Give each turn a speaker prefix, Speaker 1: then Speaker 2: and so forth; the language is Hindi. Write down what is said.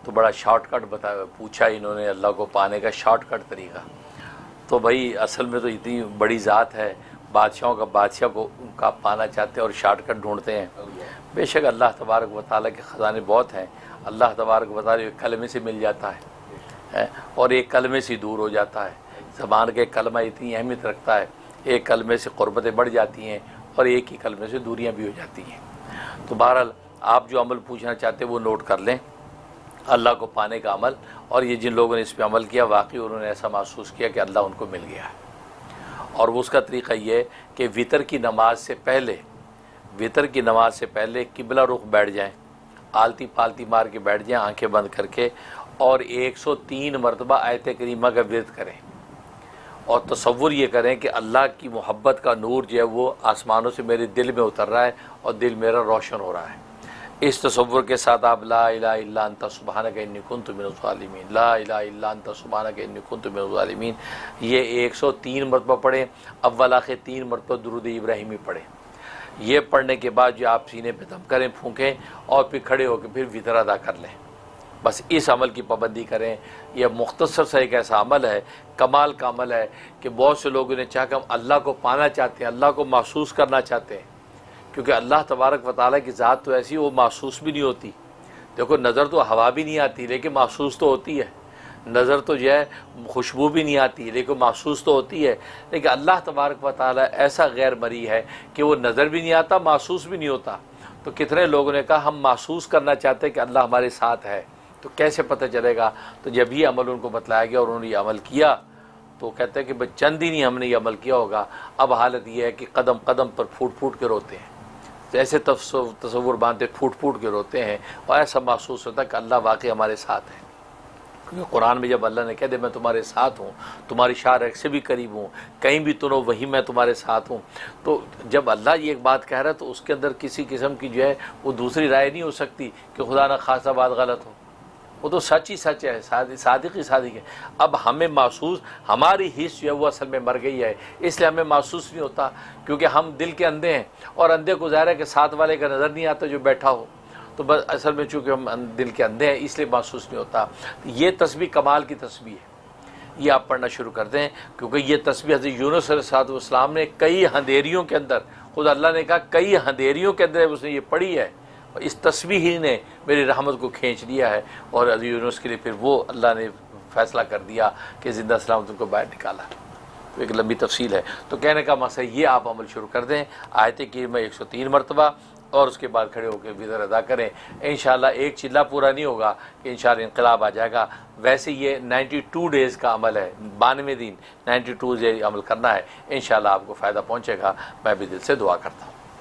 Speaker 1: तो बड़ा शॉर्टकट पूछा इन्होंने अल्लाह को पाने का शॉर्टकट तरीका। तो भाई असल में तो इतनी बड़ी ज़ात है, बादशाहों का बादशाह को उनका पाना चाहते हैं और शॉर्टकट ढूंढते हैं। बेशक अल्लाह तबारक व तआला के ख़जाने बहुत हैं। अल्लाह तबारक व तआला एक कलमे से मिल जाता है और एक कलमे से दूर हो जाता है। ज़बान के कलमा इतनी अहमियत रखता है, एक कलमे से क़ुर्बतें बढ़ जाती हैं और एक ही कलमे से दूरियां भी हो जाती हैं। तो बहरहाल आप जो अमल पूछना चाहते हैं वो नोट कर लें, अल्लाह को पाने का अमल। और ये जिन लोगों ने इस पर अमल किया वाकई उन्होंने ऐसा महसूस किया कि अल्लाह उनको मिल गया है। और वो उसका तरीक़ा ये है कि वितर की नमाज से पहले किबला रुख बैठ जाएँ, आलती पालती मार के बैठ जाएँ आंखें बंद करके, और 103 मरतबा आयत करीमा का विर्द करें और तसव्वुर ये करें कि अल्लाह की मोहब्बत का नूर जो है वो आसमानों से मेरे दिल में उतर रहा है और दिल मेरा रोशन हो रहा है। इस तसव्वुर के साथ आप ला इलाहा इल्ला अंता सुब्हानका इन्नी कुन्तु मिनज़ ज़ालिमीन, ला इलाहा इल्ला अंता सुब्हानका इन्नी कुन्तु मिनज़ ज़ालिमीन, ये 103 मरतबा पढ़ें। अव्वल आखिर 3 मरतबा दुरूद इब्राहिमी पढ़ें। ये पढ़ने के बाद जो आप सीने पे दम करें, फूँकें और फिर खड़े होकर फिर वितर अदा कर लें। बस इस अमल की पाबंदी करें। यह मुख्तसर सा एक ऐसा अमल है, कमाल का अमल है कि बहुत से लोगों ने चाह कि हम अल्लाह को पाना चाहते हैं, अल्लाह को महसूस करना चाहते हैं, क्योंकि अल्लाह तबारक व तआला की ज़ात तो ऐसी वो महसूस भी नहीं होती। देखो नज़र तो हवा भी नहीं आती लेकिन महसूस तो होती है, नज़र तो जो है खुशबू भी नहीं आती लेकिन महसूस तो होती है। लेकिन अल्लाह तबारक व तआला ऐसा गैर मरी है कि वो नज़र भी नहीं आता, महसूस भी नहीं होता। तो कितने लोगों ने कहा हम महसूस करना चाहते हैं कि अल्लाह हमारे साथ है, तो कैसे पता चलेगा? तो जब ये अमल उनको बतलाया गया और उन्होंने ये अमल किया तो कहते हैं कि भाई चंद दिन ही हमने ये अमल किया होगा, अब हालत ये है कि कदम कदम पर फूट फूट के रोते हैं। तो ऐसे तसव्वुर बांधते फूट फूट के रोते हैं और ऐसा महसूस होता है कि अल्लाह वाकई हमारे साथ है। क्योंकि कुरान में जब अल्लाह ने कह दे मैं तुम्हारे साथ हूँ, तुम्हारी शारक से भी करीब हूँ, कहीं भी तुम हो वहीं मैं तुम्हारे साथ हूँ, तो जब अल्लाह ये एक बात कह रहा है तो उसके अंदर किसी किस्म की जो है वो दूसरी राय नहीं हो सकती कि खुदा न खासा बात गलत हो। वो तो सच ही सच है, सादिक ही सादिक है। अब हमें महसूस, हमारी हिस्स जो है वो असल में मर गई है, इसलिए हमें महसूस नहीं होता क्योंकि हम दिल के अंधे हैं और अंधे को ज़ाहिर है कि साथ वाले का नज़र नहीं आता जो बैठा हो। तो बस असल में चूँकि हम दिल के अंधे हैं इसलिए महसूस नहीं होता। ये तस्बीह कमाल की तस्बीह है, ये आप पढ़ना शुरू कर दें क्योंकि ये तस्बीह हज़रत यूनुस अलैहिस्सलाम ने कई अंधेरियों के अंदर, खुद अल्लाह ने कहा कई अंधेरियों के अंदर उसने ये पढ़ी है, इस तस्बीह ही ने मेरी रहमत को खींच लिया है। और हज़रत यूनुस के लिए फिर वो अल्लाह ने फ़ैसला कर दिया कि ज़िंदा सलामत उनको बाहर निकाला। तो एक लंबी तफसील है। तो कहने का मकसद ये आप अमल शुरू कर दें, आयत करीमा 103 मरतबा और उसके बाद खड़े होकर विज़र अदा करें। इंशाअल्लाह एक चिल्ला पूरा नहीं होगा कि इंशाअल्लाह इनक़लाब आ जाएगा। वैसे ये 92 डेज़ का अमल है, 92 दिन 92 डेज़ अमल करना है। इंशाअल्लाह आपको फ़ायदा पहुँचेगा। मैं भी दिल से दुआ करता हूँ।